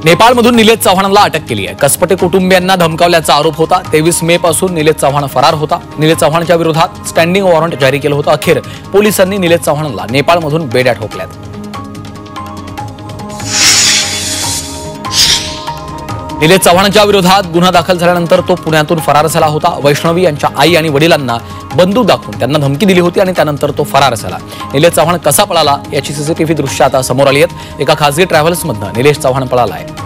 नेपाळमधून निलेश चव्हाणला अटक केली आहे। कसपटे कुटुंबियांना धमकावल्याचा आरोप होता। 23 मे पासून निलेश चव्हाण फरार होता। निलेश चव्हाणच्या विरोधात स्टँडिंग वॉरंट जारी केलं होतं। अखेर पोलिसांनी निलेश चव्हाणला नेपाळमधून बेड्या ठोकल्यात। निलेश चव्हाणच्या विरोधात गुन्हा दाखल झाल्यानंतर तो पुण्यातून फरार झाला होता। वैष्णवी यांच्या आई आणि वडिलांना बंदूक दाखवून त्यांना धमकी दिली होती आणि त्यानंतर तो फरार झाला। निलेश चव्हाण कसा पळाला याची सीसीटीव्ही दृश्य आता समोर आली आहेत। एका खासगी ट्रॅव्हल्समधून निलेश चव्हाण पळाला आहे।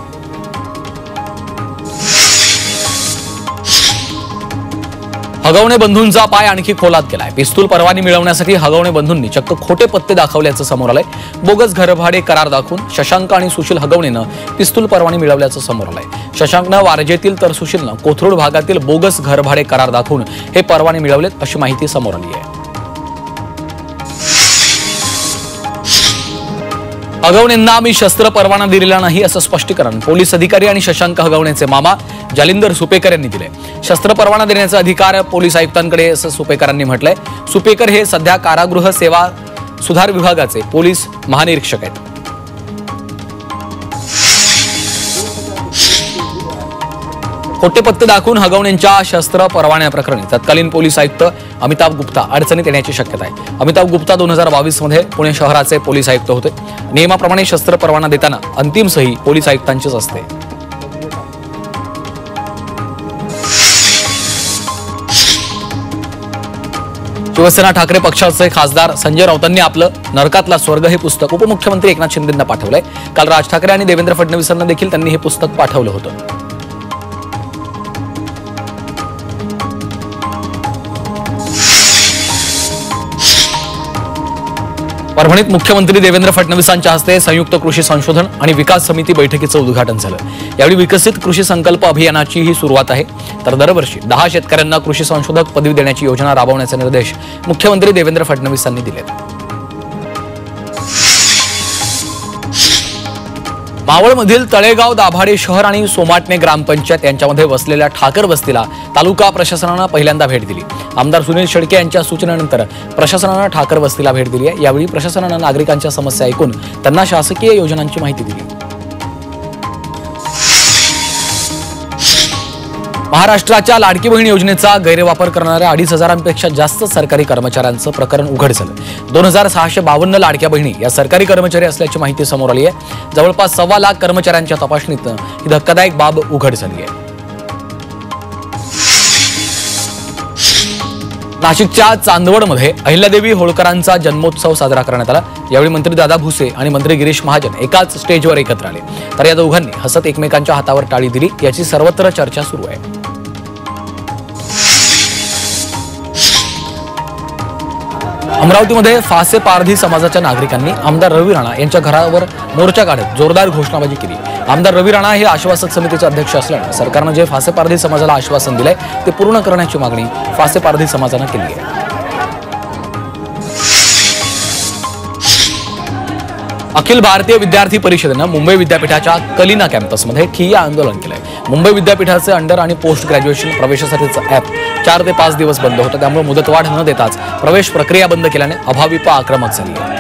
हगवणे बंधूंचा पाय आणखी खोलात गेलाय। पिस्तूल परवानगी मिळवण्यासाठी हगवणे बंधूंनी चक्क खोटे पत्ते दाखवल्याचं समोर आलंय। बोगस घरभाडे करार दाखवून शशांक आणि सुशील हगवणेनं पिस्तूल परवानगी मिळवल्याचं समोर आलंय। शशांकनं वारजेतील तर सुशीलनं कोथरूड भागातील बोगस घरभाडे करार दाखवून हे परवानगी मिळवलेत अशी माहिती समोर आली आहे। हगवणेंना आम्ही शस्त्र परवाना दिलेला नाही असं स्पष्टीकरण पोलीस अधिकारी आणि शशांक हगवणेचे मामा जालिंदर सुपेकर यांनी दिले। शस्त्र परवाना देण्याचा अधिकार पोलीस आयुक्तांकडे असं सुपेकरांनी म्हटलंय। सुपेकर हे सध्या कारागृह सेवा सुधार विभागाचे पोलीस महानिरीक्षक आहेत। खोटे पत्ते दाखवून हगवणेंच्या शस्त्र परवान्याप्रकरणी तत्कालीन पोलीस आयुक्त अमिताभ गुप्ता अडचणीत येण्याची शक्यता आहे। अमिताभ गुप्ता 2022 मध्ये पुणे शहराचे पोलीस आयुक्त होते। नियमाप्रमाणे शस्त्र परवाना देताना अंतिम सही पोलीस आयुक्तांचीच असते। शिवसेना ठाकरे पक्षाचे खासदार संजय राऊतांनी आपलं नरकातला स्वर्ग हे पुस्तक उपमुख्यमंत्री एकनाथ शिंदेंना पाठवलंय। काल राज ठाकरे आणि देवेंद्र फडणवीसांना देखील त्यांनी हे पुस्तक पाठवलं होतं। परभणीत मुख्यमंत्री देवेंद्र फडणवीसांच्या हस्ते संयुक्त कृषी संशोधन आणि विकास समिती बैठकीचं उद्घाटन झालं। यावेळी विकसित कृषी संकल्प अभियानाची ही सुरुवात आहे। तर दरवर्षी 10 शेतकऱ्यांना कृषी संशोधक पदवी देण्याची योजना राबवण्याचे निर्देश मुख्यमंत्री देवेंद्र फडणवीसांनी दिलेत। मावळमधील तळेगाव दाभाडे शहर आणि सोमाटणे ग्रामपंचायत यांच्यामध्ये वसलेल्या ठाकर वस्तीला तालुका प्रशासनानं पहिल्यांदा भेट दिली। आमदार सुनील शेळके यांच्या सूचनेनंतर प्रशासनानं ठाकर वस्तीला भेट दिली आहे। यावेळी प्रशासनानं नागरिकांच्या समस्या ऐकून त्यांना शासकीय योजनांची माहिती दिली। महाराष्ट्राच्या लाडकी बहीण योजनेचा गैरवापर करणाऱ्या 2,500पेक्षा जास्त सरकारी कर्मचाऱ्यांचं प्रकरण उघड झालं। 2,652 लाडक्या बहिणी या सरकारी कर्मचारी असल्याची माहिती समोर आली आहे। जवळपास 1.25 लाख कर्मचाऱ्यांच्या तपासणीत ही धक्कादायक बाब उघड झाली आहे। नाशिकच्या चांदवडमध्ये अहिल्यादेवी होळकरांचा जन्मोत्सव साजरा करण्यात आला। यावेळी मंत्री दादा भुसे आणि मंत्री गिरीश महाजन एकाच स्टेजवर एकत्र आले। तर या दोघांनी हसत एकमेकांच्या हातावर टाळी दिली। याची सर्वत्र चर्चा सुरू आहे। अमरावतीमध्ये फासे पारधी समाजाच्या नागरिकांनी आमदार रवी राणा यांच्या घरावर मोर्चा काढत जोरदार घोषणाबाजी केली। आमदार रवी राणा हे आश्वासक समितीचे अध्यक्ष असल्याने सरकारनं जे फासे पारधी समाजाला आश्वासन दिलंय ते पूर्ण करण्याची मागणी फासे पारधी समाजानं केली आहे। अखिल भारतीय विद्यार्थी परिषदेनं मुंबई विद्यापीठाच्या कलिना कॅम्पसमध्ये ठिय्या आंदोलन केलंय। मुंबई विद्यापीठाचे अंडर आणि पोस्ट ग्रॅज्युएशन प्रवेशासाठीचं ॲप 4 ते 5 दिवस बंद होतं। त्यामुळे मुदतवाढ न देताच प्रवेश प्रक्रिया बंद केल्याने अभाविप आक्रमक झाली आहे।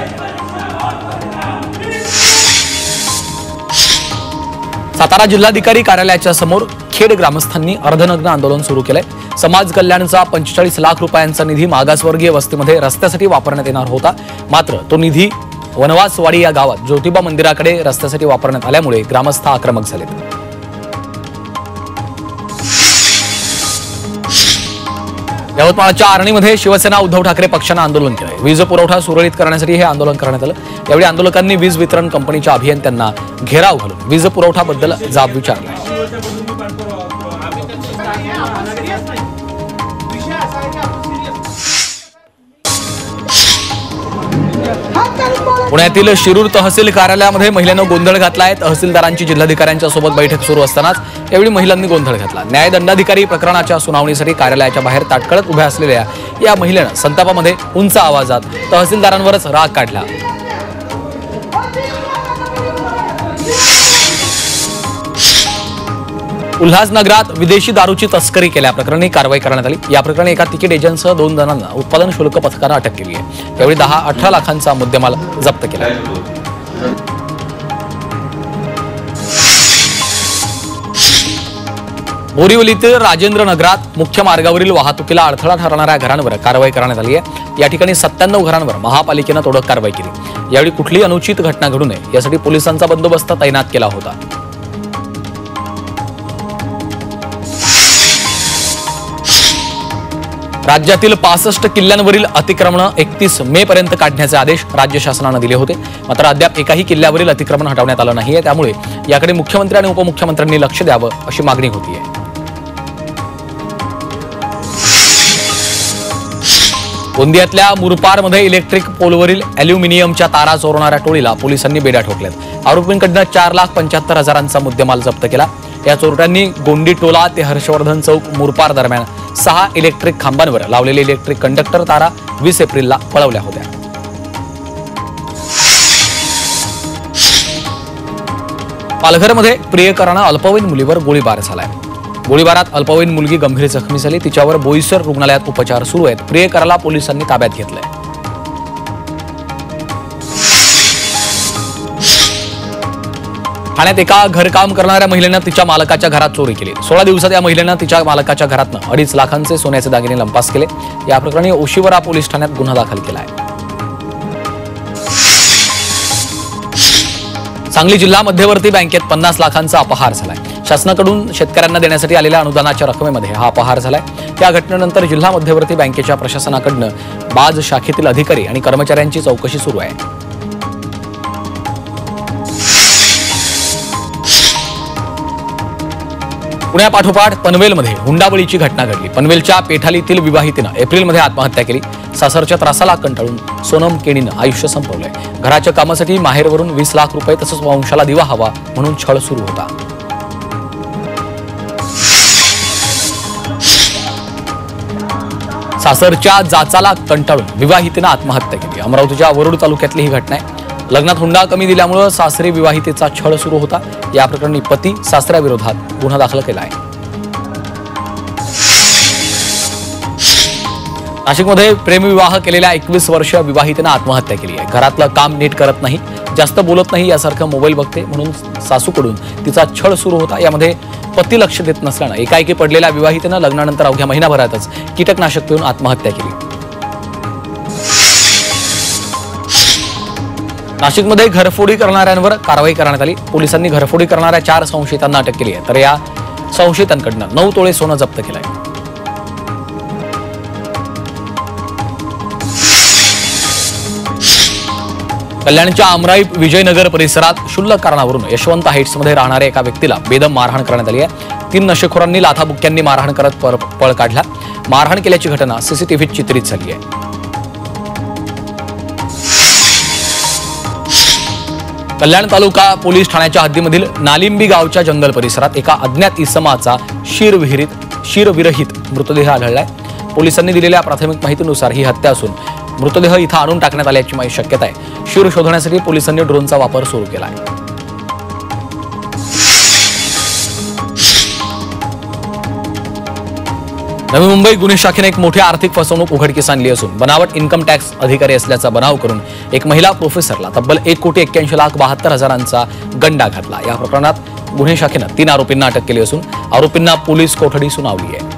सातारा जिल्हाधिकारी कार्यालयाच्या समोर खेड ग्रामस्थांनी अर्धनग्न आंदोलन सुरू केलंय। समाज कल्याणचा 45 लाख रुपयांचा निधी मागासवर्गीय वस्तीमध्ये रस्त्यासाठी वापरण्यात येणार होता। मात्र तो निधी वनवासवाडी या गावात ज्योतिबा मंदिराकडे रस्त्यासाठी वापरण्यात आल्यामुळे ग्रामस्थ आक्रमक झालेत। यवतमाळच्या आर्णीमध्ये शिवसेना उद्धव ठाकरे पक्षानं आंदोलन केलंय। वीज पुरवठा सुरळीत करण्यासाठी हे आंदोलन करण्यात आलं। यावेळी आंदोलकांनी वीज वितरण कंपनीच्या अभियंत्यांना घेराव घालून वीज पुरवठ्याबद्दल जाब विचारला। पुण्यातील शिरूर तहसील कार्यालयामध्ये महिलांनं गोंधळ घातलाय। तहसीलदारांची जिल्हाधिकाऱ्यांच्या सोबत बैठक सुरू असतानाच यावेळी महिलांनी गोंधळ घातला। न्यायदंडाधिकारी प्रकरणाच्या सुनावणीसाठी कार्यालयाच्या बाहेर ताटकळत उभ्या असलेल्या या महिलेनं संतापामध्ये उंच आवाजात तहसीलदारांवरच राग काढला। उल्हासनगरात विदेशी दारूची तस्करी केल्याप्रकरणी कारवाई करण्यात आली। या प्रकरणी एका तिकीट एजंटसह 2 जणांना उत्पादन शुल्क पथकानं अटक केली आहे। यावेळी 10-18 लाखांचा मुद्देमाल जप्त केला। बोरिवलीतील राजेंद्र नगरात मुख्य मार्गावरील वाहतुकीला अडथळा ठरणाऱ्या घरांवर कारवाई करण्यात आली आहे। या ठिकाणी 97 घरांवर महापालिकेने तोडक कारवाई केली। यावेळी कुठलीही अनुचित घटना घडू नये यासाठी पोलिसांचा बंदोबस्त तैनात केला होता। राज्यातील 65 किल्ल्यांवरील अतिक्रमण 31 मे पर्यंत काढण्याचे आदेश राज्य शासनाने दिले होते। मात्र अद्याप एकाही किल्ल्यावरील अतिक्रमण हटवण्यात आलं नाहीये, त्यामुळे याकडे मुख्यमंत्री आणि उपमुख्यमंत्र्यांनी लक्ष द्यावं अशी मागणी होतीये। गोंदियातल्या मुरपारमध्ये इलेक्ट्रिक पोलवरील अॅल्युमिनियमच्या तारा चोरणाऱ्या टोळीला पोलिसांनी बेड्या ठोकल्यात। आरोपींकडून 4,75,000चा मुद्देमाल जप्त केला। या चोरट्यांनी गोंडी टोला ते हर्षवर्धन चौक मुरपार दरम्यान 6 इलेक्ट्रिक खांबांवर लावलेले इलेक्ट्रिक कंडक्टर तारा 20 एप्रिलला पळवल्या होत्या। पालघरमध्ये प्रियकरानं अल्पवयीन मुलीवर गोळीबार झालाय। गोळीबारात अल्पवयीन मुलगी गंभीर जखमी झाली। तिच्यावर बोईसर रुग्णालयात उपचार सुरू आहेत। प्रियकराला पोलिसांनी ताब्यात घेतलंय। ठाण्यात एका घरकाम करणाऱ्या महिलेनं तिच्या मालकाच्या घरात चोरी केली। 16 दिवसात या महिलेनं तिच्या मालकाच्या घरातनं 2.5 लाखांचे सोन्याचे दागिने लंपास केले। या प्रकरणी ओशिवरा पोलीस ठाण्यात गुन्हा दाखल केला आहे। सांगली जिल्हा मध्यवर्ती बँकेत 50 लाखांचा अपहार झालाय। शासनाकडून शेतकऱ्यांना देण्यासाठी आलेल्या अनुदानाच्या रकमेमध्ये हा अपहार झालाय। त्या घटनेनंतर जिल्हा मध्यवर्ती बँकेच्या प्रशासनाकडून बाज शाखेतील अधिकारी आणि कर्मचाऱ्यांची चौकशी सुरू आहे। पुण्यापाठोपाठ पनवेलमध्ये हुंडाबळीची घटना घडली। पनवेलच्या पेठालीतील विवाहितेनं एप्रिलमध्ये आत्महत्या केली। सासरच्या त्रासाला कंटाळून सोनम केणीनं आयुष्य संपवलंय। घराच्या कामासाठी माहेरवरून 20 लाख रुपये तसंच वंशाला दिवा हवा म्हणून छळ सुरू होता। सासरच्या जाचाला कंटाळून विवाहितेनं आत्महत्या केली। अमरावतीच्या वरुड तालुक्यातली ही घटना आहे। लग्नात हुंडा कमी दिल्यामुळे सासरी विवाहितेचा छळ सुरू होता। या प्रकरणी पती सासऱ्याविरोधात गुन्हा दाखल केला आहे। नाशिकमध्ये प्रेमविवाह केलेल्या 21 वर्षीय विवाहितेनं आत्महत्या केली आहे। घरातलं काम नीट करत नाही, जास्त बोलत नाही, यासारखं मोबाईल बघते म्हणून सासूकडून तिचा छळ सुरू होता। यामध्ये पती लक्ष देत नसल्यानं एकाएकी पडलेल्या विवाहितेनं लग्नानंतर अवघ्या महिनाभरातच कीटकनाशक पिऊन आत्महत्या केली। नाशिकमध्ये घरफोडी करणाऱ्यांवर कारवाई करण्यात आली। पोलिसांनी घरफोडी करणाऱ्या 4 संशयितांना अटक केली आहे, तर या संशयितांकडून 9 तोळे सोनं जप्त केलंय। कल्याणच्या आमराई विजयनगर परिसरात क्षुल्लक कारणावरून यशवंत हाईट्समध्ये राहणाऱ्या एका व्यक्तीला बेदम मारहाण करण्यात आली आहे। 3 नशेखोरांनी लाथाबुक्क्यांनी मारहाण करत पळ काढला। मारहाण केल्याची घटना सीसीटीव्हीत चित्रित झाली आहे। कल्याण तालुका पोलीस ठाण्याच्या हद्दीमधील नालिंबी गावच्या जंगल परिसरात एका अज्ञात इसमाचा शिरविरहित मृतदेह आढळलाय। पोलिसांनी दिलेल्या प्राथमिक माहितीनुसार ही हत्या असून मृतदेह इथं आणून टाकण्यात आल्याची शक्यता आहे। शिर शोधण्यासाठी पोलिसांनी ड्रोनचा वापर सुरू केला आहे। नवी मुंबई गुन्हे शाखेने एक मोठी आर्थिक फसवणूक उघडकीस आणली असून बनावट इन्कम टॅक्स अधिकारी असल्याचा बनाव करून एक महिला प्रोफेसरला तब्बल 1,81,72,000चा गंडा घातला। या प्रकरणात गुन्हे शाखेने 3 आरोपींना अटक केली असून आरोपींना पोलीस कोठडी सुनावली आहे।